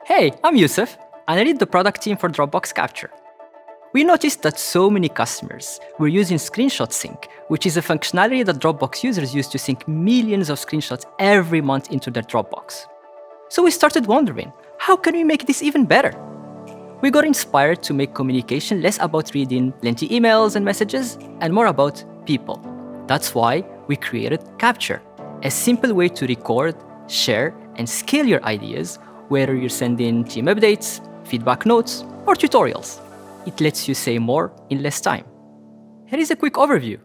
Hey, I'm Yusuf, and I lead the product team for Dropbox Capture. We noticed that so many customers were using Screenshot Sync, which is a functionality that Dropbox users use to sync millions of screenshots every month into their Dropbox. So we started wondering, how can we make this even better? We got inspired to make communication less about reading plenty emails and messages and more about people. That's why we created Capture, a simple way to record, share, and scale your ideas, whether you're sending team updates, feedback notes, or tutorials. It lets you say more in less time. Here is a quick overview.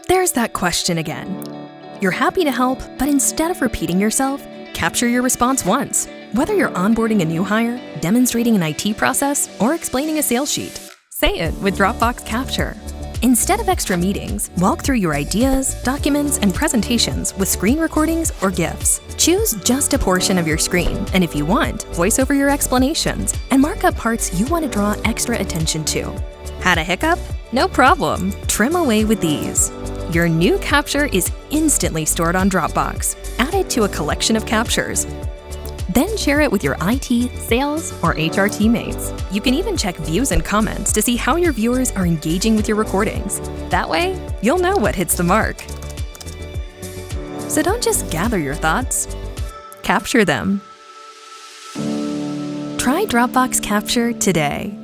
There's that question again. You're happy to help, but instead of repeating yourself, capture your response once. Whether you're onboarding a new hire, demonstrating an IT process, or explaining a sales sheet, say it with Dropbox Capture. Instead of extra meetings, walk through your ideas, documents, and presentations with screen recordings or GIFs. Choose just a portion of your screen, and if you want, voice over your explanations, and mark up parts you want to draw extra attention to. Had a hiccup? No problem. Trim away with these. Your new capture is instantly stored on Dropbox. Add it to a collection of captures. Then share it with your IT, sales, or HR teammates. You can even check views and comments to see how your viewers are engaging with your recordings. That way, you'll know what hits the mark. So don't just gather your thoughts, capture them. Try Dropbox Capture today.